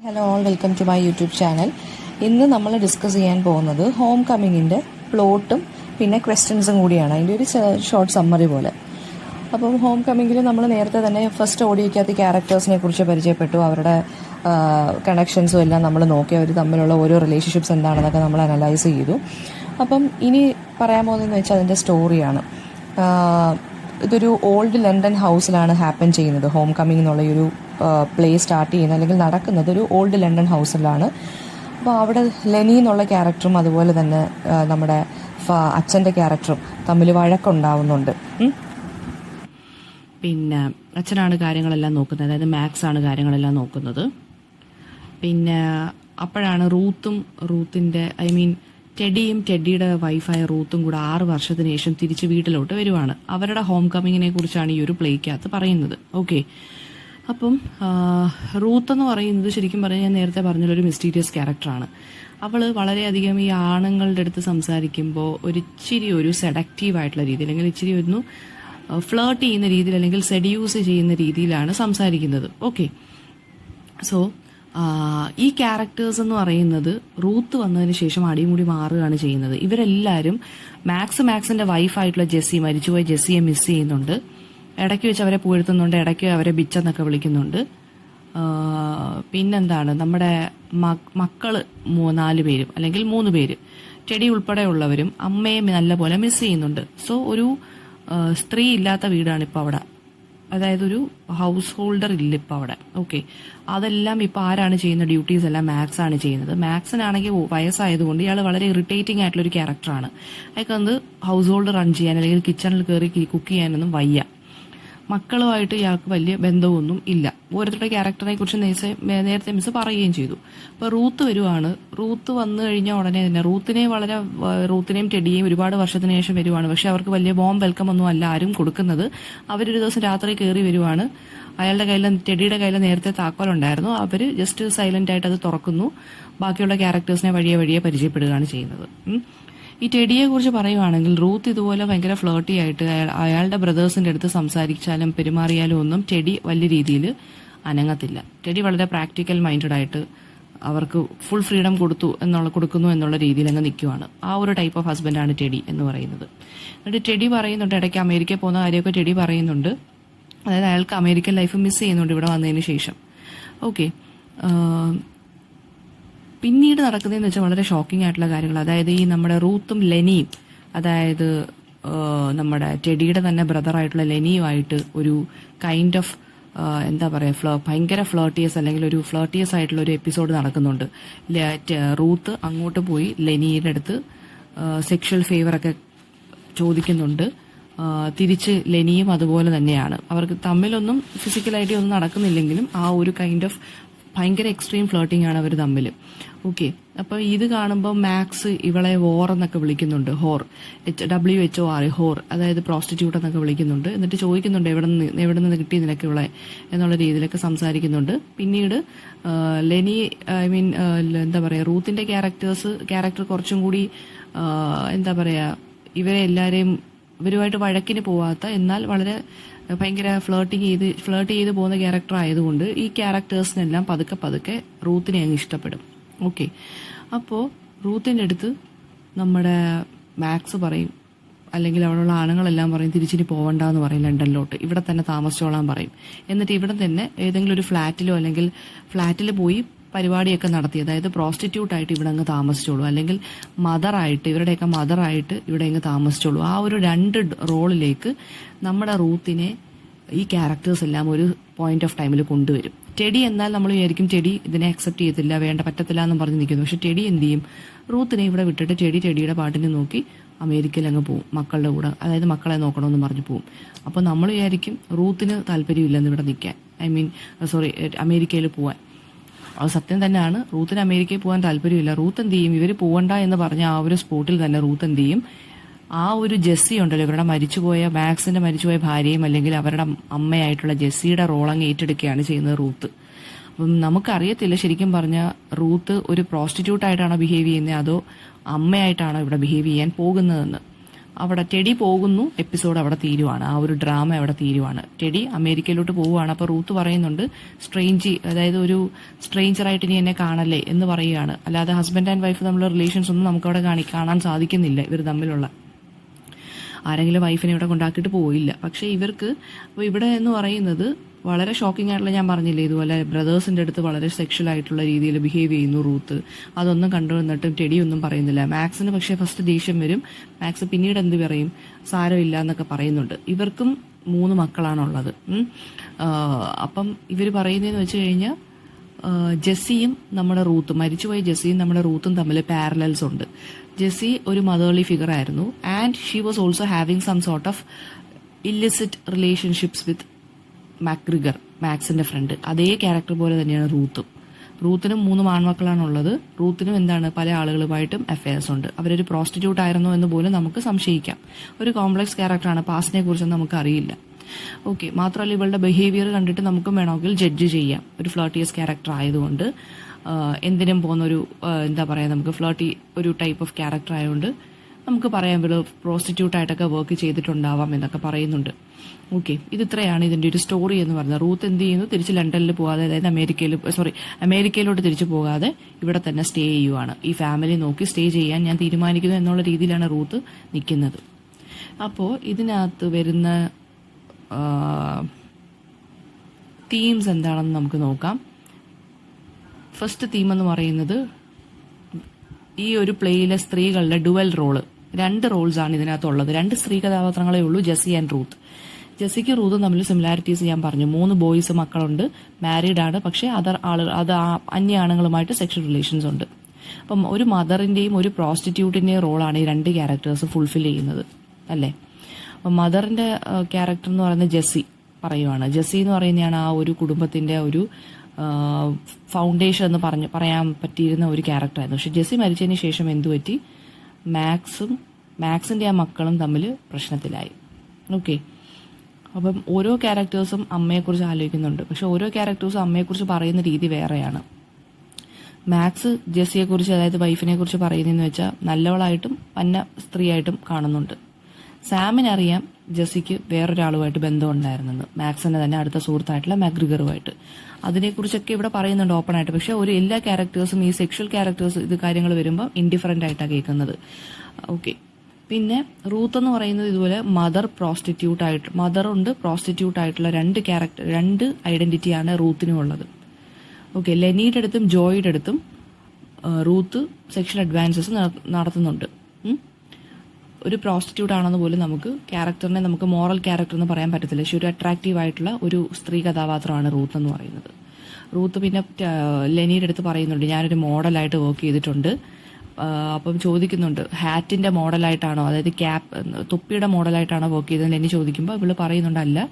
Hello all, welcome to my YouTube channel. ഇന്ന് നമ്മൾ discuss ചെയ്യാൻ പോകുന്നത് ഹോം കമ്മിങ്ങിൻ്റെ പ്ലോട്ടും പിന്നെ ക്വസ്റ്റ്യൻസും കൂടിയാണ്. അതിൻ്റെ ഒരു ഷോർട്ട് സമ്മറി പോലെ. അപ്പം ഹോം കമ്മിങ്ങിൽ നമ്മൾ നേരത്തെ തന്നെ ഫസ്റ്റ് ഓഡിയോയ്ക്കകത്ത് ക്യാരക്ടേഴ്സിനെ കുറിച്ച് പരിചയപ്പെട്ടു. അവരുടെ കണക്ഷൻസും എല്ലാം നമ്മൾ നോക്കി, അവർ തമ്മിലുള്ള ഓരോ റിലേഷൻഷിപ്സ് എന്താണെന്നൊക്കെ നമ്മൾ അനലൈസ് ചെയ്തു. അപ്പം ഇനി പറയാൻ പോകുന്നതെന്ന് വെച്ചാൽ അതിൻ്റെ സ്റ്റോറിയാണ്. ഇതൊരു ഓൾഡ് ലണ്ടൻ ഹൗസിലാണ് ഹാപ്പൻ ചെയ്യുന്നത്. ഹോം കമ്മിങ് എന്നുള്ള ഒരു പ്ലേ സ്റ്റാർട്ട് ചെയ്യുന്നത് അല്ലെങ്കിൽ നടക്കുന്നത് ഒരു ഓൾഡ് ലണ്ടൻ ഹൗസിലാണ്. അപ്പോൾ അവിടെ ലെനി എന്നുള്ള ക്യാരക്ടറും അതുപോലെ തന്നെ നമ്മുടെ അച്ഛൻ്റെ ക്യാരക്ടറും തമ്മിൽ വഴക്കുണ്ടാവുന്നുണ്ട്. പിന്നെ അച്ഛനാണ് കാര്യങ്ങളെല്ലാം നോക്കുന്നത്, അതായത് മാക്സ് ആണ് കാര്യങ്ങളെല്ലാം നോക്കുന്നത്. പിന്നെ അപ്പോഴാണ് റൂത്തിൻ്റെ ടെഡിയുടെ വൈഫായ റൂത്തും കൂടെ 6 വർഷത്തിന് ശേഷം തിരിച്ച് വീട്ടിലോട്ട് വരുവാണ്. അവരുടെ ഹോം കമ്മിങ്ങിനെ കുറിച്ചാണ് ഈ ഒരു പ്ലേക്കകത്ത് പറയുന്നത്. ഓക്കെ, അപ്പം റൂത്ത് എന്ന് പറയുന്നത് ശരിക്കും പറഞ്ഞാൽ ഞാൻ നേരത്തെ പറഞ്ഞൊരു മിസ്റ്റീരിയസ് ക്യാരക്ടറാണ്. അവൾ വളരെയധികം ഈ ആണുങ്ങളുടെ അടുത്ത് സംസാരിക്കുമ്പോൾ ഒരിച്ചിരി ഒരു സെഡക്റ്റീവ് ആയിട്ടുള്ള രീതിയിൽ അല്ലെങ്കിൽ ഇച്ചിരി ഒന്ന് ഫ്ലേർട്ട് ചെയ്യുന്ന രീതിയിൽ അല്ലെങ്കിൽ സെഡ്യൂസ് ചെയ്യുന്ന രീതിയിലാണ് സംസാരിക്കുന്നത്. ഓക്കെ, സോ ഈ ക്യാരക്ടേഴ്സ് എന്ന് പറയുന്നത് റൂത്ത് വന്നതിന് ശേഷം അടിമുടി മാറുകയാണ് ചെയ്യുന്നത്. ഇവരെല്ലാവരും മാക്സിന്റെ വൈഫായിട്ടുള്ള മരിച്ചുപോയ ജെസ്സിയെ മിസ് ചെയ്യുന്നുണ്ട്. ഇടയ്ക്ക് വെച്ച് അവരെ പുകഴ്ത്തുന്നുണ്ട്, ഇടയ്ക്ക് അവരെ ബിച്ചെന്നൊക്കെ വിളിക്കുന്നുണ്ട്. പിന്നെന്താണ്, നമ്മുടെ മക്കള് 4 പേരും അല്ലെങ്കിൽ 3 പേര് ടെഡി ഉൾപ്പെടെയുള്ളവരും അമ്മയെ നല്ലപോലെ മിസ് ചെയ്യുന്നുണ്ട്. സോ ഒരു സ്ത്രീ ഇല്ലാത്ത വീടാണ് ഇപ്പൊ അവിടെ, അതായത് ഒരു ഹൗസ് ഹോൾഡർ ഇല്ല ഇപ്പൊ അവിടെ. ഓക്കെ, അതെല്ലാം ഇപ്പൊ ആരാണ് ചെയ്യുന്ന ഡ്യൂട്ടീസ് എല്ലാം മാക്സ് ആണ് ചെയ്യുന്നത്. മാക്സിനാണെങ്കിൽ വയസ്സായതുകൊണ്ട് ഇയാൾ വളരെ ഇറിറ്റേറ്റിംഗ് ആയിട്ടുള്ള ഒരു ക്യാരക്ടറാണ്. അയാൾക്ക് ഹൗസ് ഹോൾഡ് റൺ ചെയ്യാൻ അല്ലെങ്കിൽ കിച്ചണിൽ കയറി കുക്ക് ചെയ്യാനൊന്നും വയ്യ. മക്കളുമായിട്ട് ഇയാൾക്ക് വലിയ ബന്ധമൊന്നും ഇല്ല. ഓരോരുത്തരുടെ ക്യാരക്ടറിനെ കുറിച്ച് നേരത്തെ മിസ് പറയുകയും ചെയ്തു. അപ്പൊ റൂത്ത് വരുവാണ്. റൂത്ത് വന്നു കഴിഞ്ഞാൽ ഉടനെ തന്നെ റൂത്തിനെയും ടെഡിയെയും ഒരുപാട് വർഷത്തിന് ശേഷം വരുവാണ്. പക്ഷെ അവർക്ക് വലിയ ബോം വെൽക്കം ഒന്നും അല്ല ആരും കൊടുക്കുന്നത്. അവരൊരു ദിവസം രാത്രി കയറി വരുവാണ്. ടെഡിയുടെ കയ്യിൽ നേരത്തെ താക്കോലുണ്ടായിരുന്നു. അവര് ജസ്റ്റ് സൈലന്റ് ആയിട്ട് അത് തുറക്കുന്നു. ബാക്കിയുള്ള ക്യാരക്ടേഴ്സിനെ വഴിയെ പരിചയപ്പെടുകയാണ് ചെയ്യുന്നത്. ഈ ടെഡിയെ കുറിച്ച് പറയുവാണെങ്കിൽ റൂത്ത് ഇതുപോലെ ഭയങ്കര ഫ്ലേർട്ടി ആയിട്ട് അയാളുടെ ബ്രദേഴ്സിന്റെ അടുത്ത് സംസാരിച്ചാലും പെരുമാറിയാലും ഒന്നും ടെഡി വലിയ രീതിയിൽ അനങ്ങത്തില്ല. ടെഡി വളരെ പ്രാക്ടിക്കൽ മൈൻഡഡ് ആയിട്ട് അവർക്ക് ഫുൾ ഫ്രീഡം കൊടുക്കുന്നു എന്നുള്ള രീതിയിൽ അങ്ങ് നിൽക്കുവാണ്. ആ ഒരു ടൈപ്പ് ഓഫ് ഹസ്ബൻഡാണ് ടെഡി എന്ന് പറയുന്നത്. എന്നിട്ട് ടെഡി പറയുന്നുണ്ട്, ഇടയ്ക്ക് അമേരിക്കയിൽ പോകുന്ന കാര്യമൊക്കെ ടെഡി പറയുന്നുണ്ട്. അതായത് അയാൾക്ക് അമേരിക്കൻ ലൈഫ് മിസ് ചെയ്യുന്നുണ്ട് ഇവിടെ വന്നതിന് ശേഷം. ഓക്കെ, പിന്നീട് നടക്കുന്നതെന്ന് വെച്ചാൽ വളരെ ഷോക്കിംഗ് ആയിട്ടുള്ള കാര്യങ്ങൾ. അതായത് ഈ നമ്മുടെ റൂത്തും ലെനിയും, അതായത് നമ്മുടെ ടെഡിയുടെ തന്നെ ബ്രദറായിട്ടുള്ള ലെനിയുമായിട്ട് ഒരു കൈൻഡ് ഓഫ് എന്താ പറയുക ഭയങ്കര ഫ്ലേർട്ടിയസ് അല്ലെങ്കിൽ ഒരു ഫ്ലേർട്ടിയസ് ആയിട്ടുള്ള ഒരു എപ്പിസോഡ് നടക്കുന്നുണ്ട്. റൂത്ത് അങ്ങോട്ട് പോയി ലെനിയുടെ അടുത്ത് സെക്ഷൽ ഫേവറൊക്കെ ചോദിക്കുന്നുണ്ട്. തിരിച്ച് ലെനിയും അതുപോലെ തന്നെയാണ്. അവർക്ക് തമ്മിലൊന്നും ഫിസിക്കലായിട്ട് ഒന്നും നടക്കുന്നില്ലെങ്കിലും ആ ഒരു കൈൻഡ് ഓഫ് ഭയങ്കര എക്സ്ട്രീം ഫ്ലേർട്ടിംഗ് ആണ് അവർ തമ്മിൽ. ഓക്കെ, അപ്പൊ ഇത് കാണുമ്പോൾ മാക്സ് ഇവളെ വോർ എന്നൊക്കെ വിളിക്കുന്നുണ്ട്. WHOR, ഹോർ, അതായത് പ്രോസ്റ്റിറ്റ്യൂട്ട് എന്നൊക്കെ വിളിക്കുന്നുണ്ട്. എന്നിട്ട് ചോദിക്കുന്നുണ്ട് എവിടെ നിന്ന് കിട്ടി നിനക്ക് ഇവളെ എന്നുള്ള രീതിയിലൊക്കെ സംസാരിക്കുന്നുണ്ട്. പിന്നീട് ലെനി എന്താ പറയാ റൂത്തിന്റെ ക്യാരക്ടർ കുറച്ചും കൂടി എന്താ പറയാ ഇവരുമായിട്ട് വഴക്കിന് പോവാത്ത എന്നാൽ വളരെ ഭയങ്കര ഫ്ലേർട്ട് ചെയ്ത് പോകുന്ന ക്യാരക്ടർ ആയതുകൊണ്ട് ഈ ക്യാരക്ടേഴ്സിനെല്ലാം പതുക്കെ റൂത്തിനെ അങ്ങ് ഇഷ്ടപ്പെടും. ഓക്കെ, അപ്പോൾ റൂത്തിന്റെ അടുത്ത് നമ്മുടെ മാക്സ് പറയും, അല്ലെങ്കിൽ അവിടെയുള്ള ആണുങ്ങളെല്ലാം പറയും തിരിച്ചിനി പോവണ്ടെന്ന് പറയും ലണ്ടനിലോട്ട്, ഇവിടെ തന്നെ താമസിച്ചോളാൻ പറയും. എന്നിട്ട് ഇവിടെ തന്നെ ഏതെങ്കിലും ഒരു ഫ്ലാറ്റിലോ അല്ലെങ്കിൽ ഫ്ലാറ്റിൽ പോയി പരിപാടിയൊക്കെ നടത്തി, അതായത് പ്രോസ്റ്റിറ്റ്യൂട്ട് ആയിട്ട് ഇവിടെ അങ്ങ് താമസിച്ചോളൂ, അല്ലെങ്കിൽ ഇവരുടെയൊക്കെ മദറായിട്ട് ഇവിടെ അങ്ങ് താമസിച്ചോളൂ. ആ ഒരു 2 റോളിലേക്ക് നമ്മുടെ റൂത്തിനെ ഈ ക്യാരക്ടേഴ്സ് എല്ലാം ഒരു പോയിന്റ് ഓഫ് ടൈമിൽ കൊണ്ടുവരും. ടെഡി എന്നാൽ നമ്മൾ വിചാരിക്കും ടെഡി ഇതിനെ അക്സെപ്റ്റ് ചെയ്യത്തില്ല, പറ്റത്തില്ല എന്നും പറഞ്ഞ് നിൽക്കുന്നു. പക്ഷെ ടെഡി എന്ത് ചെയ്യും, റൂത്തിനെ ഇവിടെ വിട്ടിട്ട് ടെഡിയുടെ പാട്ടിനെ നോക്കി അമേരിക്കയിൽ അങ്ങ് പോവും മക്കളുടെ കൂടെ, അതായത് മക്കളെ നോക്കണമെന്ന് പറഞ്ഞ് പോവും. അപ്പൊ നമ്മൾ വിചാരിക്കും റൂത്തിന് താല്പര്യമില്ലെന്ന് ഇവിടെ നിൽക്കാൻ, അമേരിക്കയിൽ പോവാൻ. അത് സത്യം തന്നെയാണ്, റൂത്തിന് അമേരിക്കയിൽ പോകാൻ താല്പര്യമില്ല. റൂത്ത് എന്ത് ചെയ്യും, ഇവർ പോകണ്ട എന്ന് പറഞ്ഞ ആ ഒരു സ്പോട്ടിൽ തന്നെ റൂത്ത് എന്ത് ചെയ്യും, ആ ഒരു ജെസ്സി ഉണ്ടല്ലോ, ഇവരുടെ മാക്സിന്റെ മരിച്ചുപോയ ഭാര്യയും അല്ലെങ്കിൽ അവരുടെ അമ്മയായിട്ടുള്ള ജെസ്സിയുടെ റോളങ്ങ് ഏറ്റെടുക്കുകയാണ് ചെയ്യുന്നത് റൂത്ത്. അപ്പം നമുക്കറിയത്തില്ല ശരിക്കും പറഞ്ഞാൽ റൂത്ത് ഒരു പ്രോസ്റ്റിറ്റ്യൂട്ട് ആയിട്ടാണോ ബിഹേവ് ചെയ്യുന്നത് അതോ അമ്മയായിട്ടാണോ ഇവിടെ ബിഹേവ് ചെയ്യാൻ പോകുന്നതെന്ന്. അവിടെ ടെഡി പോകുന്നു, എപ്പിസോഡ് അവിടെ തീരുവാണ്, ആ ഒരു ഡ്രാമ അവിടെ തീരുവാണ്. ടെഡി അമേരിക്കയിലോട്ട് പോവുകയാണ്. അപ്പോൾ റൂത്ത് പറയുന്നുണ്ട് അതായത് ഒരു സ്ട്രേഞ്ചറായിട്ട് ഇനി എന്നെ കാണല്ലേ എന്ന് പറയുകയാണ്. അല്ലാതെ ഹസ്ബൻഡ് ആൻഡ് വൈഫ് തമ്മിലുള്ള റിലേഷൻസ് ഒന്നും നമുക്കവിടെ കാണാൻ സാധിക്കുന്നില്ല. ഇവർ തമ്മിലുള്ള ആരെങ്കിലും വൈഫിനെ ഇവിടെ കൊണ്ടാക്കിയിട്ട് പോയില്ല. പക്ഷേ ഇവർക്ക് അപ്പോൾ ഇവിടെ എന്ന് പറയുന്നത് വളരെ ഷോക്കിംഗ് ആയിട്ടുള്ള, ഞാൻ പറഞ്ഞില്ലേ ഇതുപോലെ ബ്രദേഴ്സിന്റെ അടുത്ത് വളരെ സെക്ഷൽ ആയിട്ടുള്ള രീതിയിൽ ബിഹേവ് ചെയ്യുന്നു റൂത്ത്. അതൊന്നും കണ്ടുവന്നിട്ടും ടെഡി ഒന്നും പറയുന്നില്ല. മാക്സിന് പക്ഷേ ഫസ്റ്റ് ദേഷ്യം വരും. മാക്സ് പിന്നീട് എന്ത് പറയും, സാരമില്ല എന്നൊക്കെ പറയുന്നുണ്ട്. ഇവർക്കും 3 മക്കളാണുള്ളത്. അപ്പം ഇവർ പറയുന്നതെന്ന് വെച്ച് കഴിഞ്ഞാൽ ജെസ്സിയും നമ്മുടെ റൂത്തും, മരിച്ചുപോയ ജെസ്സിയും നമ്മുടെ റൂത്തും തമ്മിൽ പാരലൽസ് ഉണ്ട്. ജെസ്സി ഒരു മദർലി ഫിഗർ ആയിരുന്നു, and she was also having some sort of illicit relationships with McGregor, മാക്സിന്റെ ഫ്രണ്ട്. അതേ ക്യാരക്ടർ പോലെ തന്നെയാണ് റൂത്തും. റൂത്തിനും 3 ആൺമക്കളാണുള്ളത്. റൂത്തിനും എന്താണ്, പല ആളുകളുമായിട്ടും അഫയേഴ്സ് ഉണ്ട്. അവരൊരു പ്രോസ്റ്റിറ്റ്യൂട്ട് ആയിരുന്നോ എന്ന് പോലും നമുക്ക് സംശയിക്കാം. ഒരു കോംപ്ലക്സ് ക്യാരക്ടറാണ്, പാസ്റ്റിനെ കുറിച്ചൊന്നും നമുക്ക് അറിയില്ല. ഓക്കെ, മാത്രമല്ല ഇവളുടെ ബിഹേവിയർ കണ്ടിട്ട് നമുക്കും വേണമെങ്കിൽ ജഡ്ജ് ചെയ്യാം. ഒരു ഫ്ലർട്ടിയസ് ക്യാരക്ടർ ആയതുകൊണ്ട്, എന്തിനും പോകുന്നൊരു എന്താ പറയുക, നമുക്ക് ഫ്ലർട്ടി ഒരു ടൈപ്പ് ഓഫ് ക്യാരക്ടർ ആയതുകൊണ്ട് നമുക്ക് പറയാം ഇവള് പ്രോസ്റ്റിറ്റ്യൂട്ട് ആയിട്ടൊക്കെ വർക്ക് ചെയ്തിട്ടുണ്ടാവാം എന്നൊക്കെ പറയുന്നുണ്ട്. ഓക്കെ, ഇത് ഇത്രയാണ് ഇതിന്റെ ഒരു സ്റ്റോറി എന്ന് പറയുന്നത്. റൂത്ത് എന്ത് ചെയ്യുന്നു, തിരിച്ച് ലണ്ടനിൽ പോകാതെ, അതായത് അമേരിക്കയിലോട്ട് തിരിച്ചു പോകാതെ ഇവിടെ തന്നെ സ്റ്റേ ചെയ്യുവാണ്. ഈ ഫാമിലി നോക്കി സ്റ്റേ ചെയ്യാൻ ഞാൻ തീരുമാനിക്കുന്നു എന്നുള്ള രീതിയിലാണ് റൂത്ത് നിൽക്കുന്നത്. അപ്പോൾ ഇതിനകത്ത് വരുന്ന തീംസ് എന്താണെന്ന് നമുക്ക് നോക്കാം. ഫസ്റ്റ് തീം എന്ന് പറയുന്നത് ഈ ഒരു പ്ലേയിലെ സ്ത്രീകളുടെ ഡുവൽ റോള്. 2 റോൾസ് ആണ് ഇതിനകത്തുള്ളത്. 2 സ്ത്രീ കഥാപാത്രങ്ങളേ ഉള്ളൂ, ജെസ്സി ആൻഡ് റൂത്ത്. ജെസ്സിക്ക് റൂത്തും തമ്മിൽ സിമിലാരിറ്റീസ് ഞാൻ പറഞ്ഞു. 3 ബോയ്സ് മക്കളുണ്ട്, മാരീഡ് ആണ്, പക്ഷേ അന്യ ആണുങ്ങളുമായിട്ട് സെക്ഷൽ റിലേഷൻസ് ഉണ്ട്. അപ്പം ഒരു മദറിന്റെയും ഒരു പ്രോസ്റ്റിറ്റ്യൂട്ടിന്റെയും റോളാണ് ഈ 2 ക്യാരക്ടേഴ്സ് ഫുൾഫിൽ ചെയ്യുന്നത്, അല്ലേ? അപ്പം മദറിന്റെ ക്യാരക്ടർ എന്ന് പറയുന്നത് ജെസ്സി പറയുവാണ്. ജെസ്സി എന്ന് പറയുന്നതാണ് ആ ഒരു കുടുംബത്തിന്റെ ഒരു ഫൗണ്ടേഷൻ എന്ന് പറയാൻ പറ്റിയിരുന്ന ഒരു ക്യാരക്ടറായിരുന്നു. പക്ഷെ ജെസ്സി മരിച്ചതിന് ശേഷം എന്തുപറ്റി, മാക്സിന്റെ ആ മക്കളും തമ്മിൽ പ്രശ്നത്തിലായി. ഓക്കെ, അപ്പം ഓരോ ക്യാരക്ടേഴ്സും അമ്മയെക്കുറിച്ച് ആലോചിക്കുന്നുണ്ട്. പക്ഷെ ഓരോ ക്യാരക്ടേഴ്സും അമ്മയെക്കുറിച്ച് പറയുന്ന രീതി വേറെയാണ്. മാക്സ് ജെസ്സിയെക്കുറിച്ച്, അതായത് വൈഫിനെ കുറിച്ച് പറയുന്നതെന്ന് വെച്ചാൽ നല്ലവളായിട്ടും പന്ന സ്ത്രീയായിട്ടും കാണുന്നുണ്ട്. സാമിനറിയാം ജെസ്സിക്ക് വേറൊരാളുമായിട്ട് ബന്ധം ഉണ്ടായിരുന്നെന്ന്, മാക്സിന്റെ തന്നെ അടുത്ത സുഹൃത്തായിട്ടുള്ള മാക്ഗ്രിഗറുമായിട്ട്. അതിനെക്കുറിച്ചൊക്കെ ഇവിടെ പറയുന്നുണ്ട് ഓപ്പൺ ആയിട്ട്. പക്ഷെ എല്ലാ ക്യാരക്ടേഴ്സും ഈ സെക്ഷൽ ക്യാരക്ടേഴ്സ് ഇത് കാര്യങ്ങൾ വരുമ്പോൾ ഇൻഡിഫറന്റ് ആയിട്ടാണ് കേൾക്കുന്നത്. ഓക്കെ, പിന്നെ റൂത്ത് എന്ന് പറയുന്നത് ഇതുപോലെ മദറുണ്ട് പ്രോസ്റ്റിറ്റ്യൂട്ട് ആയിട്ടുള്ള 2 ഐഡന്റിറ്റിയാണ് റൂത്തിനും ഉള്ളത്. ഓക്കെ, ലെനിയുടെ അടുത്തും ജോയുടെ അടുത്തും റൂത്ത് സെക്ഷൽ അഡ്വാൻസസ് നടത്തുന്നുണ്ട്. ഒരു പ്രോസ്റ്റിറ്റ്യൂട്ട് ആണെന്ന് പോലും നമുക്ക് മോറൽ ക്യാരക്ടർ എന്ന് പറയാൻ പറ്റത്തില്ല. പക്ഷെ ഒരു അട്രാക്റ്റീവ് ആയിട്ടുള്ള ഒരു സ്ത്രീ കഥാപാത്രമാണ് റൂത്ത് എന്ന് പറയുന്നത്. റൂത്ത് പിന്നെ ലെനിയുടെ അടുത്ത് പറയുന്നുണ്ട്, ഞാനൊരു മോഡലായിട്ട് വർക്ക് ചെയ്തിട്ടുണ്ട്. അപ്പം ചോദിക്കുന്നുണ്ട്, ഹാറ്റിന്റെ മോഡലായിട്ടാണോ, അതായത് തൊപ്പിയുടെ മോഡലായിട്ടാണോ വർക്ക് ചെയ്തത് ലെനി ചോദിക്കുമ്പോൾ ഇവള് പറയുന്നുണ്ട്, അല്ല,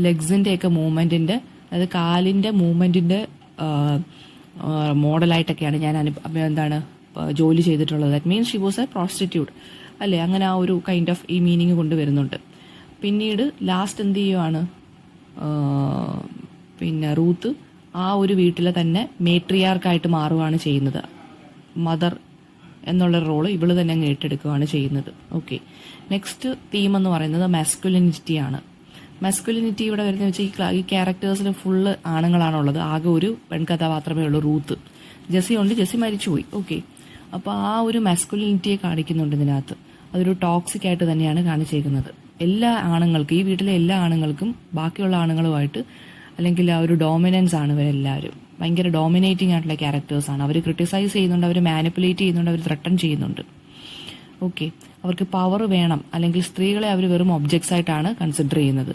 ലെഗ്സിന്റെ ഒക്കെ മൂവ്മെന്റിന്റെ, അതായത് കാലിന്റെ മൂവ്മെന്റിന്റെ മോഡലായിട്ടൊക്കെയാണ് ഞാൻ ജോലി ചെയ്തിട്ടുള്ളത്. That means she was A prostitute, അല്ലേ? അങ്ങനെ ആ ഒരു കൈൻഡ് ഓഫ് ഈ മീനിങ് കൊണ്ടുവരുന്നുണ്ട്. പിന്നീട് ലാസ്റ്റ് എന്ത് ചെയ്യുവാണ്, പിന്നെ റൂത്ത് ആ ഒരു വീട്ടിലെ തന്നെ മേട്രിയാർക്കായിട്ട് മാറുകയാണ് ചെയ്യുന്നത്. മദർ എന്നുള്ള റോള് ഇവള് തന്നെ അങ്ങ് ഏറ്റെടുക്കുകയാണ് ചെയ്യുന്നത്. ഓക്കെ, നെക്സ്റ്റ് തീം എന്ന് പറയുന്നത് മാസ്കുലിനിറ്റി ആണ്. മാസ്കുലിനിറ്റി ഇവിടെ വരുന്നത് വെച്ചാൽ ഈ ക്യാരക്ടേഴ്സിൽ ഫുള്ള് ആണുങ്ങളാണുള്ളത്. ആകെ ഒരു പെൺകഥാപാത്രമേ ഉള്ളൂ, റൂത്ത്. ജെസ്സി ഉണ്ട്, ജെസ്സി മരിച്ചുപോയി. ഓക്കെ, അപ്പോൾ ആ ഒരു മാസ്കുലിനിറ്റിയെ കാണിക്കുന്നുണ്ട് ഇതിനകത്ത്. അതൊരു ടോക്സിക് ആയിട്ട് തന്നെയാണ് കാണിച്ചേക്കുന്നത്. എല്ലാ ആണുങ്ങൾക്കും, ഈ വീട്ടിലെ എല്ലാ ആണുങ്ങൾക്കും ബാക്കിയുള്ള ആണുങ്ങളുമായിട്ട്, അല്ലെങ്കിൽ ആ ഒരു ഡോമിനൻസ് ആണ് ഇവരെല്ലാവരും. ഭയങ്കര ഡോമിനേറ്റിംഗ് ആയിട്ടുള്ള ക്യാരക്ടേഴ്സ് ആണ്. അവർ ക്രിട്ടിസൈസ് ചെയ്യുന്നുണ്ട്, അവർ മാനിപ്പുലേറ്റ് ചെയ്യുന്നുണ്ട്, അവർ ത്രട്ടൺ ചെയ്യുന്നുണ്ട്. ഓക്കെ, അവർക്ക് പവർ വേണം, അല്ലെങ്കിൽ സ്ത്രീകളെ അവർ വെറും ഒബ്ജക്ട്സ് ആയിട്ടാണ് കൺസിഡർ ചെയ്യുന്നത്.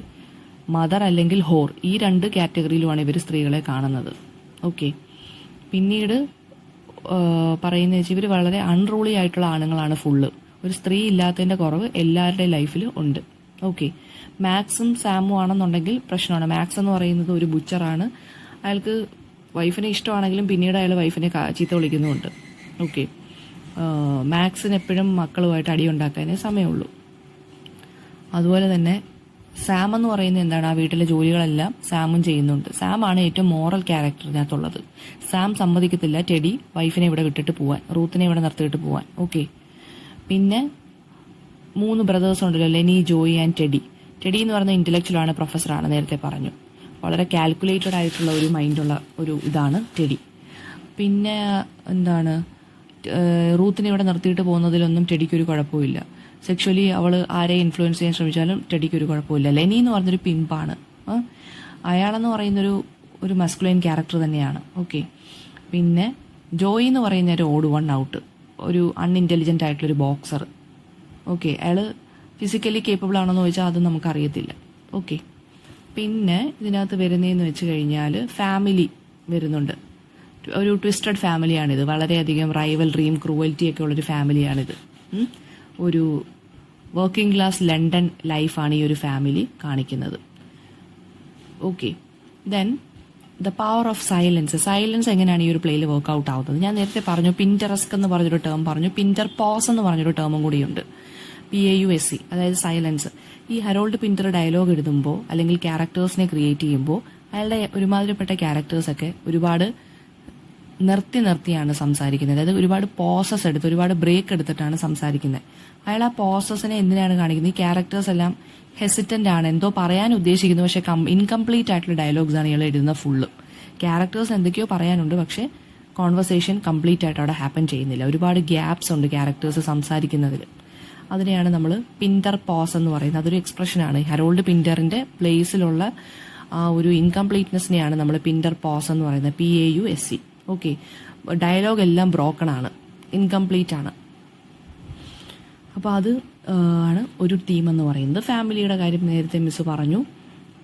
മദർ അല്ലെങ്കിൽ ഹോർ, ഈ 2 കാറ്റഗറിയിലുമാണ് ഇവർ സ്ത്രീകളെ കാണുന്നത്. ഓക്കെ, പിന്നീട് പറയുന്നത് വെച്ചാൽ ഇവർ വളരെ അൺറൂളി ആയിട്ടുള്ള ആണുങ്ങളാണ് ഫുള്ള്. ഒരു സ്ത്രീ ഇല്ലാത്തതിന്റെ കുറവ് എല്ലാവരുടെയും ലൈഫിൽ ഉണ്ട്. ഓക്കെ, മാക്സും സാമും ആണെന്നുണ്ടെങ്കിൽ പ്രശ്നമാണ്. മാക്സ് എന്ന് പറയുന്നത് ഒരു ബുച്ചറാണ്. അയാൾക്ക് വൈഫിനെ ഇഷ്ടമാണെങ്കിലും പിന്നീട് അയാൾ വൈഫിനെ ചീത്ത വിളിക്കുന്നുമുണ്ട്. ഓക്കെ, മാക്സിന് എപ്പോഴും മക്കളുമായിട്ട് അടിയുണ്ടാക്കാനേ സമയമുള്ളൂ. അതുപോലെ തന്നെ സാം എന്ന് പറയുന്നത് എന്താണ്, ആ വീട്ടിലെ ജോലികളെല്ലാം സാമും ചെയ്യുന്നുണ്ട്. സാം ആണ് ഏറ്റവും മോറൽ ക്യാരക്ടറിനകത്തുള്ളത്. സാം സമ്മതിക്കത്തില്ല ടെഡി വൈഫിനെ ഇവിടെ വിട്ടിട്ട് പോവാൻ, റൂത്തിനെ ഇവിടെ നിർത്തിയിട്ട് പോവാൻ. ഓക്കെ, പിന്നെ 3 ബ്രദേഴ്സ് ഉണ്ടല്ലോ, Leni, Joy and teddy. Teddy എന്ന് പറയുന്ന ഇന്റലക്ച്വലാണ്, പ്രൊഫസറാണ്, നേരത്തെ പറഞ്ഞു. വളരെ കാൽക്കുലേറ്റഡ് ആയിട്ടുള്ള ഒരു മൈൻഡുള്ള ഒരു ഇതാണ് ടെഡി. പിന്നെ എന്താണ്, റൂത്തിനെ ഇവിടെ നിർത്തിയിട്ട് പോകുന്നതിലൊന്നും ടെഡിക്കൊരു കുഴപ്പമില്ല. സെക്ഷുവലി അവൾ ആരെ ഇൻഫ്ലുവൻസ് ചെയ്യാൻ ശ്രമിച്ചാലും ടെഡിക്കൊരു കുഴപ്പമില്ല. ലെനി എന്ന് പറഞ്ഞൊരു പിമ്പാണ്. അയാളെന്ന് പറയുന്നൊരു ഒരു മസ്കുലൈൻ ക്യാരക്ടർ തന്നെയാണ്. ഓക്കെ. പിന്നെ ജോയി എന്ന് പറയുന്ന ഒരു ഓഡ് വൺ ഔട്ട്, ഒരു അൺഇൻ്റലിജൻ്റ് ആയിട്ടുള്ളൊരു ബോക്സർ. ഓക്കെ. അയാൾ ഫിസിക്കലി കേപ്പബിൾ ആണെന്ന് ചോദിച്ചാൽ അത് നമുക്കറിയത്തില്ല. ഓക്കെ. പിന്നെ ഇതിനകത്ത് വരുന്നതെന്ന് വെച്ച് കഴിഞ്ഞാൽ ഫാമിലി വരുന്നുണ്ട്. ഒരു ട്വിസ്റ്റഡ് ഫാമിലിയാണിത്. വളരെയധികം റൈവൽറിയും ക്രൂവൽറ്റിയൊക്കെ ഉള്ളൊരു ഫാമിലിയാണിത്. ഒരു വർക്കിംഗ് ക്ലാസ് ലണ്ടൻ ലൈഫാണ് ഈ ഒരു ഫാമിലി കാണിക്കുന്നത്. Okay. Then the power of silence. Silence എങ്ങനെയാണ് ഈ ഒരു പ്ലേയിൽ വർക്ക്ഔട്ട് ആവുന്നത്? ഞാൻ നേരത്തെ പറഞ്ഞു, പിന്ററസ്ക് എന്ന് പറഞ്ഞൊരു ടേം പറഞ്ഞു, പിന്റർ പോസ് എന്ന് പറഞ്ഞൊരു ടേമും കൂടിയുണ്ട്. PAUSE, അതായത് സൈലൻസ്. ഈ ഹരോൾഡ് പിന്റർ ഡയലോഗ് എഴുതുമ്പോൾ അല്ലെങ്കിൽ ക്യാരക്ടേഴ്സിനെ ക്രിയേറ്റ് ചെയ്യുമ്പോൾ അയാളുടെ ഒരുമാതിരിപ്പെട്ട ക്യാരക്ടേഴ്സൊക്കെ ഒരുപാട് നിർത്തിയാണ് സംസാരിക്കുന്നത്. അതായത് ഒരുപാട് പോസസ് എടുത്ത്, ഒരുപാട് ബ്രേക്ക് എടുത്തിട്ടാണ് സംസാരിക്കുന്നത്. അയാൾ ആ പോസസിനെ എന്തിനാണ് കാണിക്കുന്നത്? ഈ ക്യാരക്ടേഴ്സ് എല്ലാം ഹെസിറ്റന്റ് ആണ്, എന്തോ പറയാൻ ഉദ്ദേശിക്കുന്നു, പക്ഷെ ഇൻകംപ്ലീറ്റ് ആയിട്ടുള്ള ഡയലോഗ്സ് ആണ് ഇയാൾ എഴുതുന്ന ഫുള്ള്. ക്യാരക്ടേഴ്സ് എന്തൊക്കെയോ പറയാനുണ്ട്, പക്ഷെ കോൺവെർസേഷൻ കംപ്ലീറ്റ് ആയിട്ട് അവിടെ ഹാപ്പൻ ചെയ്യുന്നില്ല. ഒരുപാട് ഗ്യാപ്സ് ഉണ്ട് ക്യാരക്ടേഴ്സ് സംസാരിക്കുന്നതിൽ. അതിനെയാണ് നമ്മൾ പിന്റർ പോസ് എന്ന് പറയുന്നത്. അതൊരു എക്സ്പ്രഷനാണ്. ഹരോൾഡ് പിന്ററിന്റെ പ്ലേസിലുള്ള ആ ഒരു ഇൻകംപ്ലീറ്റ്നെസ്സിനെയാണ് നമ്മൾ പിന്റർ പോസ് എന്ന് പറയുന്നത്. PAUSE. ഓക്കെ. ഡയലോഗ് എല്ലാം ബ്രോക്കൺ ആണ്, ഇൻകംപ്ലീറ്റ് ആണ്. അപ്പോൾ അത് ആണ് ഒരു തീം എന്ന് പറയുന്നത്. ഫാമിലിയുടെ കാര്യം നേരത്തെ മിസ് പറഞ്ഞു.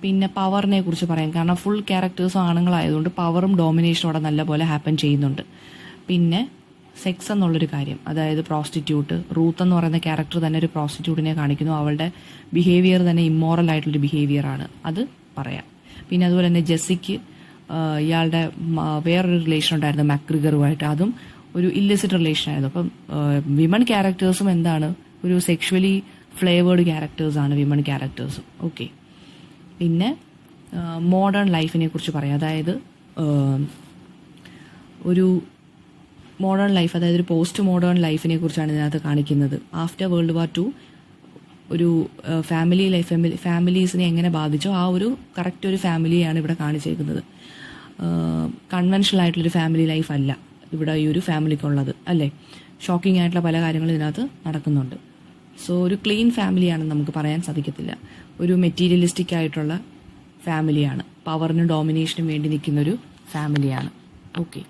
പിന്നെ പവറിനെ കുറിച്ച് പറയാം, കാരണം ഫുൾ ക്യാരക്ടേഴ്സും ആണുങ്ങളായതുകൊണ്ട് പവറും ഡോമിനേഷനും അവിടെ നല്ലപോലെ ഹാപ്പൻ ചെയ്യുന്നുണ്ട്. പിന്നെ സെക്സ് എന്നുള്ളൊരു കാര്യം, അതായത് പ്രോസ്റ്റിറ്റ്യൂട്ട്. റൂത്ത് എന്ന് പറയുന്ന ക്യാരക്ടർ തന്നെ ഒരു പ്രോസ്റ്റിറ്റ്യൂട്ടിനെ കാണിക്കുന്നു. അവളുടെ ബിഹേവിയർ തന്നെ ഇമ്മോറൽ ആയിട്ടുള്ളൊരു ബിഹേവിയർ ആണ്, അത് പറയാം. പിന്നെ അതുപോലെ തന്നെ ജെസ്സിക്ക് ഇയാളുടെ വേറൊരു റിലേഷൻ ഉണ്ടായിരുന്നു മക്ഗ്രിഗറുമായിട്ട്, അതും ഒരു ഇല്ലിസിറ്റ് റിലേഷൻ ആയിരുന്നു. അപ്പം വിമൺ ക്യാരക്ടേഴ്സും എന്താണ്, ഒരു സെക്ഷുവലി ഫ്ലേവേർഡ് ക്യാരക്ടേഴ്സാണ് വിമൺ ക്യാരക്ടേഴ്സും. ഓക്കെ. പിന്നെ മോഡേൺ ലൈഫിനെ കുറിച്ച് പറയാം. അതായത് ഒരു മോഡേൺ ലൈഫ്, അതായത് ഒരു പോസ്റ്റ് മോഡേൺ ലൈഫിനെ കുറിച്ചാണ് ഇതിനകത്ത് കാണിക്കുന്നത്. ആഫ്റ്റർ വേൾഡ് വാർ II ഒരു ഫാമിലീസിനെ എങ്ങനെ ബാധിച്ചോ ആ ഒരു കറക്റ്റ് ഒരു ഫാമിലിയാണ് ഇവിടെ കാണിച്ചേക്കുന്നത്. കൺവെൻഷണൽ ആയിട്ടുള്ളൊരു ഫാമിലി ലൈഫ് അല്ല ഇവിടെ ഈ ഒരു ഫാമിലിക്കുള്ളത്, അല്ലേ? ഷോക്കിംഗ് ആയിട്ടുള്ള പല കാര്യങ്ങളും ഇതിനകത്ത് നടക്കുന്നുണ്ട്. സോ ഒരു ക്ലീൻ ഫാമിലിയാണെന്ന് നമുക്ക് പറയാൻ സാധിക്കത്തില്ല. ഒരു മെറ്റീരിയലിസ്റ്റിക് ആയിട്ടുള്ള ഫാമിലിയാണ്, പവറിനും ഡോമിനേഷനും വേണ്ടി നിൽക്കുന്നൊരു ഫാമിലിയാണ്. ഓക്കെ.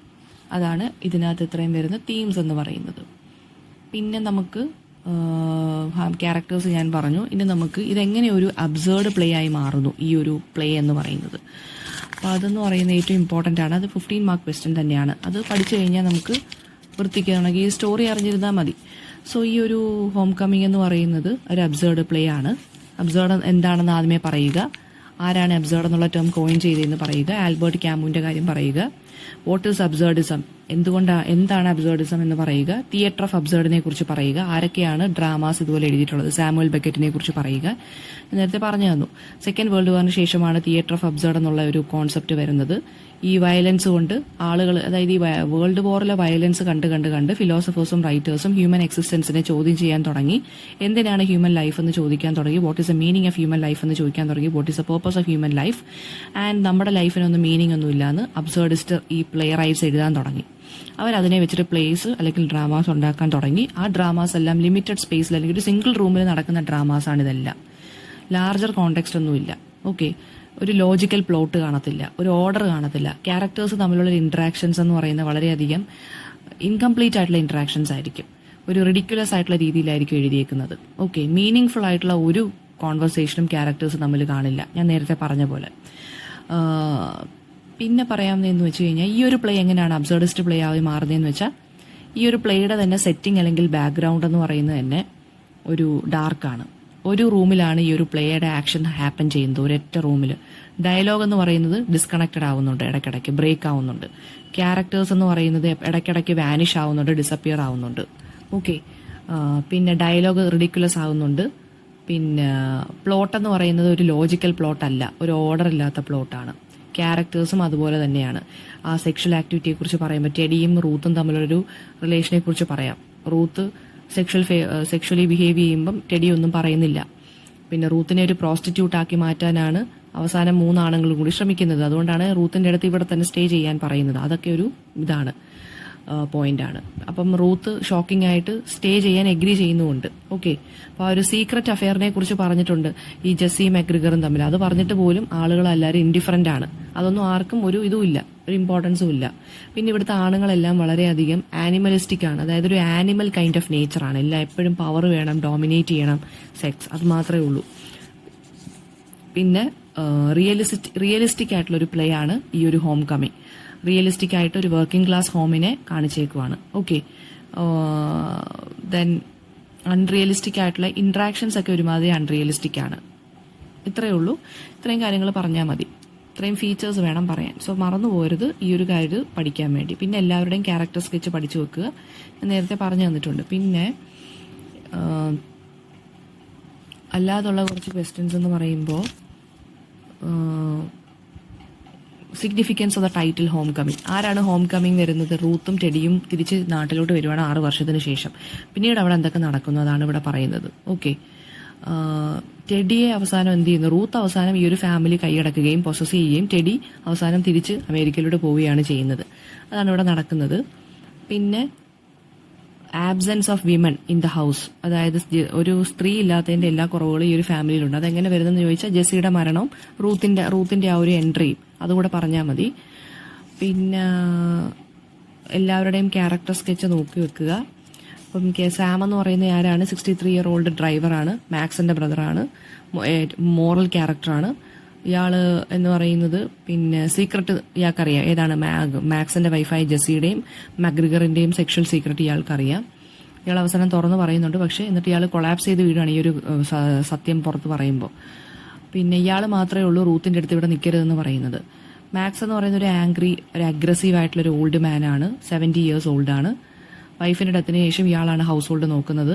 അതാണ് ഇതിനകത്ത് ഇത്രയും വരുന്ന തീംസ് എന്ന് പറയുന്നത്. പിന്നെ നമുക്ക് ക്യാരക്ടേഴ്സ് ഞാൻ പറഞ്ഞു. ഇനി നമുക്ക് ഇതെങ്ങനെ ഒരു അബ്സേർഡ് പ്ലേ ആയി മാറുന്നു ഈ ഒരു പ്ലേ എന്ന് പറയുന്നത്. അപ്പോൾ അതെന്ന് പറയുന്നത് ഏറ്റവും ഇമ്പോർട്ടൻ്റ് ആണ്. അത് 15 മാർക്ക് ക്വസ്റ്റ്യൻ തന്നെയാണ്. അത് പഠിച്ചു കഴിഞ്ഞാൽ നമുക്ക് വൃത്തിക്കുകയാണെങ്കിൽ ഈ സ്റ്റോറി അറിഞ്ഞിരുന്നാൽ മതി. സോ ഈ ഒരു ഹോം കമ്മിങ് എന്ന് പറയുന്നത് ഒരു അബ്സേർഡ് പ്ലേ ആണ്. അബ്സേർഡ് എന്താണെന്ന് ആദ്യമേ പറയുക. ആരാണ് അബ്സേർഡ് എന്നുള്ള ടേം കോയിൻ ചെയ്തതെന്ന് പറയുക. ആൽബർട്ട് ക്യാമുവിന്റെ കാര്യം പറയുക. വാട്ട് ഈസ് അബ്സേർഡിസം, എന്താണ് അബ്സേർഡിസം എന്ന് പറയുക. തിയേറ്റർ ഓഫ് അബ്സേർഡിനെ കുറിച്ച് പറയുക. ആരൊക്കെയാണ് ഡ്രാമാസ് ഇതുപോലെ എഴുതിയിട്ടുള്ളത്. സാമുവൽ ബെക്കറ്റിനെ കുറിച്ച് പറയുക. നേരത്തെ പറഞ്ഞു തന്നു, സെക്കൻഡ് വേൾഡ് വാറിന് ശേഷമാണ് തിയേറ്റർ ഓഫ് അബ്സേർഡ് എന്നുള്ള ഒരു കോൺസെപ്റ്റ് വരുന്നത്. ഈ വയലൻസ് കൊണ്ട് ആളുകൾ, അതായത് ഈ വേൾഡ് വാറിലെ വയലൻസ് കണ്ട് ഫിലോസഫേഴ്സും റൈറ്റേഴ്സും ഹ്യൂമൻ എക്സിസ്റ്റൻസിനെ ചോദ്യം ചെയ്യാൻ തുടങ്ങി. എന്തിനാണ് ഹ്യൂമൻ ലൈഫ് എന്ന് ചോദിക്കാൻ തുടങ്ങി. What is A meaning of human life എന്ന് ചോദിക്കാൻ തുടങ്ങി. What is A purpose of human life. And നമ്മുടെ ലൈഫിനൊന്നും മീനിങ് ഒന്നും ഇല്ലാന്ന് അബ്സേർഡിസ്റ്റ് ഈ പ്ലേ റൈറ്റ്സ് എഴുതാൻ തുടങ്ങി. അവരതിനെ വെച്ചിട്ട് പ്ലേസ് അല്ലെങ്കിൽ ഡ്രാമാസ് ഉണ്ടാക്കാൻ തുടങ്ങി. ആ ഡ്രാമാസ് എല്ലാം ലിമിറ്റഡ് സ്പേസിൽ അല്ലെങ്കിൽ ഒരു സിംഗിൾ റൂമിൽ നടക്കുന്ന ഡ്രാമാസാണ് ഇതെല്ലാം. ലാർജർ കോണ്ടെക്സ്റ്റ് ഒന്നുമില്ല. ഓക്കെ. ഒരു ലോജിക്കൽ പ്ലോട്ട് കാണത്തില്ല, ഒരു ഓർഡർ കാണത്തില്ല. ക്യാരക്ടേഴ്സ് തമ്മിലുള്ള ഇന്ററാക്ഷൻസ് എന്ന് പറയുന്നത് വളരെയധികം ഇൻകംപ്ലീറ്റ് ആയിട്ടുള്ള ഇന്ററാക്ഷൻസ് ആയിരിക്കും. ഒരു റിഡിക്കുലസ് ആയിട്ടുള്ള രീതിയിലായിരിക്കും എഴുതിയേക്കുന്നത്. ഓക്കെ. മീനിങ് ഫുൾ ആയിട്ടുള്ള ഒരു കോൺവെർസേഷനും ക്യാരക്ടേഴ്സ് തമ്മിൽ കാണില്ല, ഞാൻ നേരത്തെ പറഞ്ഞ പോലെ. പിന്നെ പറയാമെന്ന് വെച്ച് കഴിഞ്ഞാൽ ഈ ഒരു പ്ലേ എങ്ങനെയാണ് അബ്സർഡിസ്റ്റ് പ്ലേ ആയി മാറുന്നതെന്ന് വെച്ചാൽ, ഈ ഒരു പ്ലേയുടെ തന്നെ സെറ്റിംഗ് അല്ലെങ്കിൽ ബാക്ക്ഗ്രൗണ്ട് എന്ന് പറയുന്നത് തന്നെ ഒരു ഡാർക്കാണ്. ഒരു റൂമിലാണ് ഈ ഒരു പ്ലേയുടെ ആക്ഷൻ ഹാപ്പൻ ചെയ്യുന്നത്, ഒരൊറ്റ റൂമിൽ. ഡയലോഗ് എന്ന് പറയുന്നത് ഡിസ്കണക്റ്റഡ് ആവുന്നുണ്ട്, ഇടയ്ക്കിടയ്ക്ക് ബ്രേക്ക് ആവുന്നുണ്ട്. ക്യാരക്ടേഴ്സ് എന്ന് പറയുന്നത് ഇടയ്ക്കിടയ്ക്ക് വാനിഷ് ആവുന്നുണ്ട്, ഡിസപ്പിയർ ആവുന്നുണ്ട്. ഓക്കെ. പിന്നെ ഡയലോഗ് റിഡിക്കുലസ് ആവുന്നുണ്ട്. പിന്നെ പ്ലോട്ട് എന്ന് പറയുന്നത് ഒരു ലോജിക്കൽ പ്ലോട്ട് അല്ല, ഒരു ഓർഡർ ഇല്ലാത്ത പ്ലോട്ടാണ്. ക്യാരക്ടേഴ്സും അതുപോലെ തന്നെയാണ്. ആ സെക്ഷൽ ആക്ടിവിറ്റിയെ കുറിച്ച് പറയുമ്പോൾ ടെഡിയും റൂത്തും തമ്മിലൊരു റിലേഷനെ കുറിച്ച് പറയാം. റൂത്ത് സെക്ഷലി ബിഹേവ് ചെയ്യുമ്പം ടെഡി ഒന്നും പറയുന്നില്ല. പിന്നെ റൂത്തിനെ ഒരു പ്രോസ്റ്റിറ്റ്യൂട്ട് ആക്കി മാറ്റാനാണ് അവസാനം 3 ആണുങ്ങളും കൂടി ശ്രമിക്കുന്നത്. അതുകൊണ്ടാണ് റൂത്തിന്റെ അടുത്ത് ഇവിടെ തന്നെ സ്റ്റേ ചെയ്യാൻ പറയുന്നത്. അതൊക്കെ ഒരു ഇതാണ്, പോയിന്റാണ്. അപ്പം റൂത്ത് ഷോക്കിംഗ് ആയിട്ട് സ്റ്റേ ചെയ്യാൻ എഗ്രി ചെയ്യുന്നുമുണ്ട്. ഓക്കെ, അപ്പോൾ ആ ഒരു സീക്രട്ട് അഫെയറിനെ കുറിച്ച് പറഞ്ഞിട്ടുണ്ട് ഈ ജെസ്സിയും മെക്ഗ്രിഗറും തമ്മിൽ. അത് പറഞ്ഞിട്ട് പോലും ആളുകളെല്ലാവരും ഇൻഡിഫറന്റ് ആണ്. അതൊന്നും ആർക്കും ഒരു ഇതുമില്ല, ഒരു ഇമ്പോർട്ടൻസും ഇല്ല. പിന്നെ ഇവിടുത്തെ ആണുങ്ങളെല്ലാം വളരെയധികം ആനിമലിസ്റ്റിക് ആണ്. അതായത് ഒരു ആനിമൽ കൈൻഡ് ഓഫ് നേച്ചറാണ്. എല്ലാം എപ്പോഴും പവർ വേണം, ഡോമിനേറ്റ് ചെയ്യണം, സെക്സ്, അത് മാത്രമേ ഉള്ളൂ. പിന്നെ റിയലിസ്റ്റിക് ആയിട്ടുള്ള ഒരു പ്ലേ ആണ് ഈ ഒരു ഹോം കമ്മിങ്. റിയലിസ്റ്റിക് ആയിട്ട് ഒരു വർക്കിംഗ് ക്ലാസ് ഹോമിനെ കാണിച്ചേക്കുവാണ്. ഓക്കെ, ദെൻ അൺറിയലിസ്റ്റിക് ആയിട്ടുള്ള ഇന്ററാക്ഷൻസ് ഒക്കെ ഒരുമാതിരി അൺറിയലിസ്റ്റിക് ആണ്. ഇത്രയേ ഉള്ളൂ. ഇത്രയും കാര്യങ്ങൾ പറഞ്ഞാൽ മതി. ഇത്രയും ഫീച്ചേഴ്സ് വേണം പറയാൻ. സോ മറന്നു പോരുത് ഈ ഒരു കാര്യം പഠിക്കാൻ വേണ്ടി. പിന്നെ എല്ലാവരുടെയും ക്യാരക്ടർ സ്കെച്ച് പഠിച്ചു വെക്കുക, ഞാൻ നേരത്തെ പറഞ്ഞു തന്നിട്ടുണ്ട്. പിന്നെ അല്ലാതുള്ള കുറച്ച് ക്വസ്റ്റ്യൻസ് എന്ന് പറയുമ്പോൾ significance of the title home coming. ആരാണ് ഹോം കമ്മിങ് വരുന്നത്? റൂത്തും ടെഡിയും തിരിച്ച് നാട്ടിലോട്ട് വരുവാണ് 6 വർഷത്തിന് ശേഷം. പിന്നീട് അവിടെ എന്തൊക്കെ നടക്കുന്നു അതാണ് ഇവിടെ പറയുന്നത്. ഓക്കെ, ടെഡിയെ അവസാനം എന്ത് ചെയ്യുന്നു? റൂത്ത് അവസാനം ഈ ഒരു ഫാമിലി കൈയടക്കുകയും പൊസസ് ചെയ്യുകയും ടെഡി അവസാനം തിരിച്ച് അമേരിക്കയിലൂടെ പോവുകയാണ് ചെയ്യുന്നത്. അതാണ് ഇവിടെ നടക്കുന്നത്. പിന്നെ absence of women in the house, അതായത് ഒരു സ്ത്രീ ഇല്ലാത്തതിന്റെ എല്ലാ കുറവുകളും ഈ ഒരു ഫാമിലിയിലുണ്ട്. അതെങ്ങനെ വരുന്നെന്ന് ചോദിച്ചാൽ ജെസ്സിയുടെ മരണവും റൂത്തിന്റെ ആ ഒരു എൻട്രിയും അതുകൂടെ പറഞ്ഞാൽ മതി. പിന്നെ എല്ലാവരുടെയും ക്യാരക്ടർ സ്കെച്ച് നോക്കി വെക്കുക. അപ്പം സാം എന്ന് പറയുന്ന ആരാണ്? 63-year-old ഡ്രൈവറാണ്, മാക്സിന്റെ ബ്രദറാണ്, മോറൽ ക്യാരക്ടറാണ്. ഇയാള് എന്ന് പറയുന്നത് പിന്നെ സീക്രട്ട് ഇയാൾക്കറിയാം. ഏതാണ്? മാക്സിന്റെ വൈഫായ ജെസ്സിയുടെയും മക്ഗ്രിഗറിന്റെയും സെക്ഷൽ സീക്രട്ട് ഇയാൾക്കറിയാം. ഇയാൾ അവസാനം തുറന്നു പറയുന്നുണ്ട്. പക്ഷെ എന്നിട്ട് ഇയാൾ കൊളാപ്സ് ചെയ്ത് വീടാണ് ഈ ഒരു സത്യം പുറത്ത് പറയുമ്പോൾ. പിന്നെ ഇയാൾ മാത്രമേ ഉള്ളൂ റൂത്തിന്റെ അടുത്ത് ഇവിടെ നിൽക്കരുതെന്ന് പറയുന്നത്. മാക്സ് എന്ന് പറയുന്ന ഒരു ഒരു അഗ്രസീവ് ആയിട്ടുള്ള ഒരു ഓൾഡ് മാൻ ആണ്. 70 years old ആണ്. വൈഫിന്റെ ഡെത്തിന് ശേഷം ഇയാളാണ് ഹൗസ് ഹോൾഡ് നോക്കുന്നത്.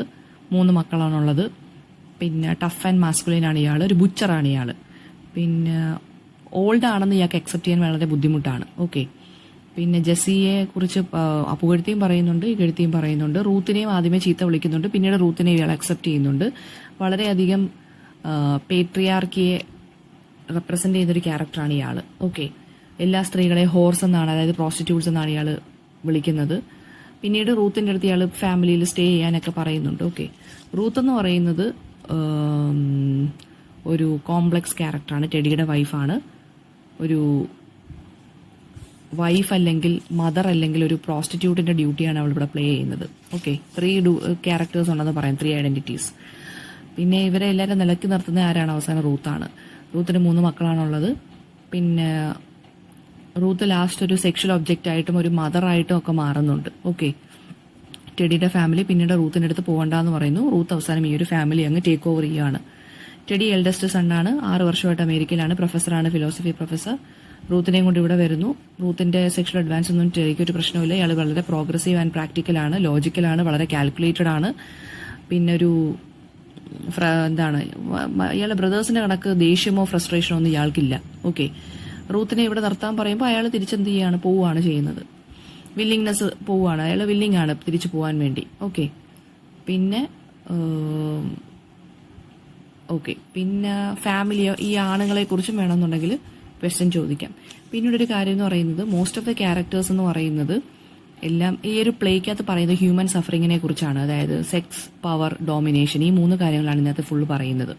3 മക്കളാണുള്ളത്. പിന്നെ ടഫ് ആൻഡ് മാസ്കുലിൻ ആണ് ഇയാൾ. ഒരു ബുച്ചറാണ് ഇയാൾ. പിന്നെ ഓൾഡ് ആണെന്ന് ഇയാൾക്ക് അക്സെപ്റ്റ് ചെയ്യാൻ വളരെ ബുദ്ധിമുട്ടാണ്. ഓക്കെ, പിന്നെ ജെസ്സിയെ കുറിച്ച് പുകഴ്ത്തിയും പറയുന്നുണ്ട്, ഇകഴ്ത്തിയും പറയുന്നുണ്ട്. റൂത്തിനെയും ആദ്യമേ ചീത്ത വിളിക്കുന്നുണ്ട്, പിന്നീട് റൂത്തിനെ ഇയാൾ അക്സെപ്റ്റ് ചെയ്യുന്നുണ്ട്. വളരെയധികം പേട്രിയാർക്കിയെ റെപ്രസെന്റ് ചെയ്യുന്നൊരു ക്യാരക്ടറാണ് ഇയാൾ. ഓക്കെ, എല്ലാ സ്ത്രീകളെയും ഹോർസ് എന്നാണ്, അതായത് പ്രോസ്റ്റിറ്റ്യൂട്ട്സ് എന്നാണ് ഇയാൾ വിളിക്കുന്നത്. പിന്നീട് റൂത്തിന്റെ അടുത്ത് ഇയാൾ ഫാമിലിയിൽ സ്റ്റേ ചെയ്യാനൊക്കെ പറയുന്നുണ്ട്. ഓക്കെ, റൂത്ത് എന്ന് പറയുന്നത് ഒരു കോംപ്ലക്സ് ക്യാരക്ടറാണ്. ടെഡിയുടെ വൈഫാണ്. ഒരു വൈഫ് അല്ലെങ്കിൽ മദർ അല്ലെങ്കിൽ ഒരു പ്രോസ്റ്റിറ്റ്യൂട്ടിന്റെ ഡ്യൂട്ടിയാണ് അവൾ ഇവിടെ പ്ലേ ചെയ്യുന്നത്. ഓക്കെ, 3 ക്യാരക്ടേഴ്സ് ഉണ്ടെന്ന് പറയാം, 3 ഐഡന്റിറ്റീസ്. പിന്നെ ഇവരെ എല്ലാവരും നിലയ്ക്ക് നിർത്തുന്ന ആരാണ്? അവസാനം റൂത്താണ്. റൂത്തിന് 3 മക്കളാണുള്ളത്. പിന്നെ റൂത്ത് ലാസ്റ്റ് ഒരു സെക്ഷൽ ഒബ്ജക്റ്റ് ആയിട്ടും ഒരു മദറായിട്ടും ഒക്കെ മാറുന്നുണ്ട്. ഓക്കെ, ടെഡിയുടെ ഫാമിലി പിന്നീട് റൂത്തിന്റെ അടുത്ത് പോകണ്ടെന്ന് പറയുന്നു. റൂത്ത് അവസാനം ഈ ഒരു ഫാമിലി അങ്ങ് ടേക്ക് ഓവർ ചെയ്യുകയാണ്. ടെഡി എൽഡസ്റ്റ് സണ്ണാണ്. 6 വർഷമായിട്ട് അമേരിക്കയിലാണ്. പ്രൊഫസറാണ്, ഫിലോസഫി പ്രൊഫസർ. റൂത്തിനെയും കൊണ്ട് ഇവിടെ വരുന്നു. റൂത്തിന്റെ സെക്ഷൽ അഡ്വാൻസ് ഒന്നും ടെഡിക്ക് ഒരു പ്രശ്നമില്ല. ഇയാൾ വളരെ പ്രോഗ്രസീവ് ആൻഡ് പ്രാക്ടിക്കലാണ്, ലോജിക്കലാണ്, വളരെ കാൽക്കുലേറ്റഡ് ആണ്. പിന്നെ ഒരു എന്താണ്, ഇയാളുടെ ബ്രദേഴ്സിന്റെ കണക്ക് ദേഷ്യമോ ഫ്രസ്ട്രേഷനോ ഒന്നും ഇയാൾക്കില്ല. ഓക്കെ, റൂത്തിനെ ഇവിടെ നിർത്താൻ പറയുമ്പോൾ അയാൾ തിരിച്ചെന്ത് ചെയ്യാണ്? പോവുകയാണ് ചെയ്യുന്നത്. വില്ലിങ്നെസ് പോവുകയാണ്, അയാൾ വില്ലിങ് ആണ് തിരിച്ചു പോകാൻ വേണ്ടി. ഓക്കെ, പിന്നെ പിന്നെ ഫാമിലിയോ ഈ ആണുങ്ങളെ കുറിച്ചും വേണമെന്നുണ്ടെങ്കിൽ ക്വസ്റ്റ്യൻ ചോദിക്കാം. പിന്നീട് ഒരു കാര്യം എന്ന് പറയുന്നത് മോസ്റ്റ് ഓഫ് ദ ക്യാരക്ടേഴ്സ് എന്ന് പറയുന്നത് എല്ലാം ഈ ഒരു പ്ലേക്കകത്ത് പറയുന്നത് ഹ്യൂമൻ സഫറിങ്ങിനെ കുറിച്ചാണ്. അതായത് സെക്സ്, പവർ, ഡോമിനേഷൻ, ഈ 3 കാര്യങ്ങളാണ് ഇതിനകത്ത് ഫുൾ പറയുന്നത്.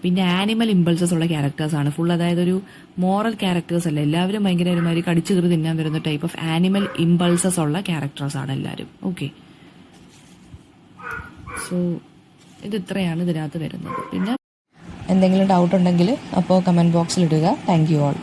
പിന്നെ ആനിമൽ ഇമ്പൾസസ് ഉള്ള ക്യാരക്ടേഴ്സാണ് ഫുൾ. അതായത് ഒരു മോറൽ ക്യാരക്ടേഴ്സ് അല്ല, എല്ലാവരും ഭയങ്കര ഒരുമാതിരി കടിച്ചു കയറി തിന്നാൻ വരുന്ന ടൈപ്പ് ഓഫ് ആനിമൽ ഇമ്പൾസസ് ഉള്ള ക്യാരക്ടേഴ്സാണ് എല്ലാവരും. ഓക്കെ, സോ ഇത് ഇത്രയാണ് ഇതിനകത്ത് വരുന്നത്. പിന്നെ എന്തെങ്കിലും ഡൗട്ട് ഉണ്ടെങ്കിൽ അപ്പോൾ കമൻറ്റ് ബോക്സിൽ ഇടുക. Thank you all.